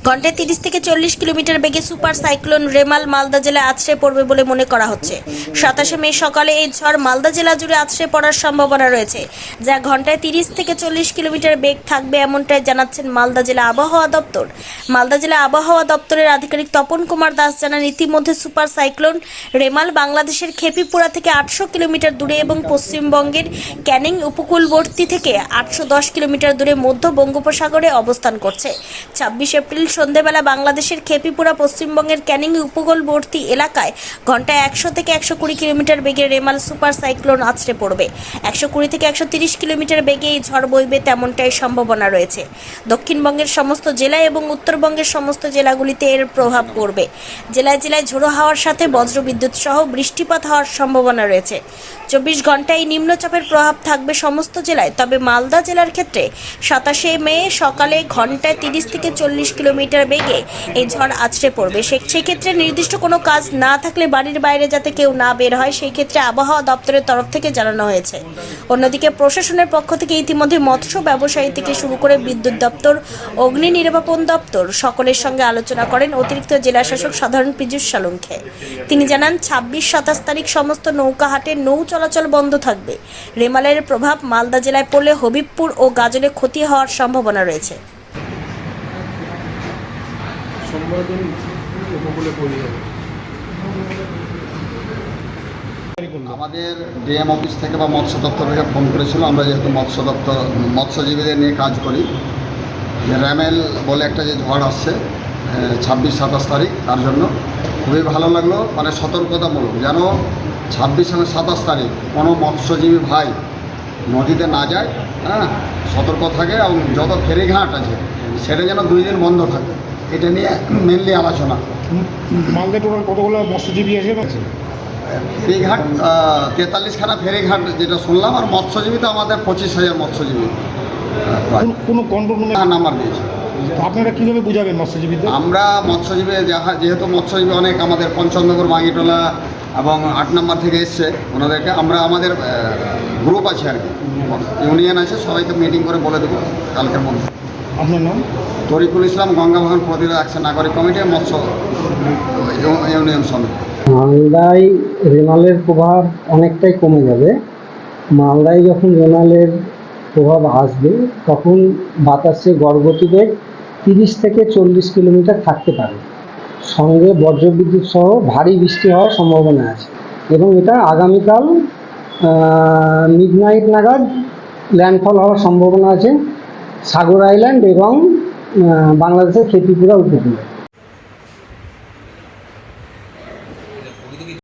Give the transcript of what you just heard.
ঘন্টায় 30 থেকে 40 কিলোমিটার বেগে সুপার সাইক্লোন রেমাল মালদা জেলায় আছড়ে পড়বে বলে মনে করা হচ্ছে। 27 মে সকালে এই ঝড় মালদা জেলা জুড়ে আছড়ে পড়ার সম্ভাবনা রয়েছে, যা ঘন্টায় 30 থেকে 40 কিলোমিটার বেগ থাকবে, এমনটাই জানাচ্ছেন মালদা জেলা আবহাওয়া দপ্তর। মালদা জেলা আবহাওয়া দপ্তরের আধিকারিক তপন কুমার দাস জানান, ইতিমধ্যে সুপার সাইক্লোন রেমাল বাংলাদেশের খেপিপুরা থেকে 800 কিলোমিটার দূরে এবং পশ্চিমবঙ্গের ক্যানিং উপকূলবর্তী থেকে 810 কিলোমিটার দূরে মধ্য বঙ্গোপসাগরে অবস্থান করছে। 26 এপ্রিল সন্ধ্যাবেলা বাংলাদেশের খেপিপুরা পশ্চিমবঙ্গের ক্যানিং উপকূলবর্তী এলাকায় ঘন্টায় 100 থেকে 120 কিলোমিটার বেগে রেমাল সুপার সাইক্লোন আছড়ে পড়বে। 120 থেকে 130 কিলোমিটার বেগে এই ঝড় বইবে, তেমনটাই সম্ভাবনা রয়েছে। দক্ষিণবঙ্গের সমস্ত জেলা এবং উত্তরবঙ্গের সমস্ত জেলাগুলিতে এর প্রভাব পড়বে। জেলায় জেলায় ঝোড়ো হাওয়ার সাথে বজ্রবিদ্যুৎ সহ বৃষ্টিপাত হওয়ার সম্ভাবনা রয়েছে। 24 ঘন্টায় নিম্নচাপের প্রভাব থাকবে সমস্ত জেলায়, তবে মালদা জেলার ক্ষেত্রে 27 মে সকালে ঘন্টায় 30 থেকে 40 কিলোমিটার বেগে এই ঝড় আছড়ে পড়বে। সেক্ষেত্রে নির্দিষ্ট কোনো কাজ না থাকলে বাড়ির বাইরে যাতে কেউ না বের হয়, সেই ক্ষেত্রে আবহাওয়া দপ্তরের তরফ থেকে জানানো হয়েছে। অন্যদিকে প্রশাসনের পক্ষ থেকে ইতিমধ্যে মৎস্য ব্যবসায়ী থেকে শুরু করে বিদ্যুৎ দপ্তর, অগ্নি নির্বাপন দপ্তর সকলের সঙ্গে আলোচনা করেন অতিরিক্ত জেলা শাসক সাধারণ পীযূষ সালুঙ্খে। তিনি জানান, 26-27 তারিখ সমস্ত নৌকাহাটের নৌ চলাচল বন্ধ থাকবে। রেমালের প্রভাব মালদা জেলায় পড়লে হবিবপুর ও গাজলে ক্ষতি হওয়ার সম্ভাবনা রয়েছে। আমাদের ডিএম অফিস থেকে বা মৎস্য দপ্তর থেকে ফোন করেছিল। আমরা যেহেতু মৎস্যজীবীদের নিয়ে কাজ করি, যে র্যামেল বলে একটা যে ঝড় আসছে 26-27 তারিখ, তার জন্য খুবই ভালো লাগলো। মানে সতর্কতামূলক যেন 26 এবং 27 তারিখ কোনো মৎস্যজীবী ভাই নদীতে না যায়, সতর্ক থাকে, এবং যত ফেরিঘাট আছে সেটা যেন 2 দিন বন্ধ থাকে। এটা নিয়ে মেনলি আলোচনা। মালদা টোটাল কতগুলো মৎস্যজীবী আছে? ফেরিঘাট 43খানা ফেরিঘাট যেটা শুনলাম, আর মৎস্যজীবী তো আমাদের 25,000 মৎস্যজীবী কোনো কন্ট্রোল রুমে নাম্বার দিয়েছে। আপনারা কীভাবে বুঝাবেন মৎস্যজীবীদের? আমরা মৎস্যজীবী যেহেতু মৎস্যজীবী অনেক আমাদের পঞ্চনগর, মাঙ্গিটোলা এবং 8 নম্বর থেকে এসছে, ওনাদেরকে আমরা আমাদের গ্রুপ আছে আর কি, ইউনিয়ন আছে, সবাইকে মিটিং করে বলে দেবো কালকের মধ্যে। আপনার নাম? তরিকুল ইসলাম, গঙ্গাভাগন প্রতিরোধ অ্যাকশন নাগরিক কমিটি, মৎস্য ইউনিয়ন সমিতি। মালদায় রেমালের প্রভাব অনেকটাই কমে যাবে। মালদায় যখন রেমালের প্রভাব আসবে তখন বাতাসে গড়গতিবেগ 30 থেকে 40 কিলোমিটার থাকতে পারে, সঙ্গে বজ্রবিদ্যুৎ সহ ভারী বৃষ্টি হওয়ার সম্ভাবনা আছে, এবং এটা আগামীকাল মিডনাইট নাগাদ ল্যান্ডফল হওয়ার সম্ভাবনা আছে সাগর আইল্যান্ড এবং বাংলাদেশের খেপিপুরা উপকূলে।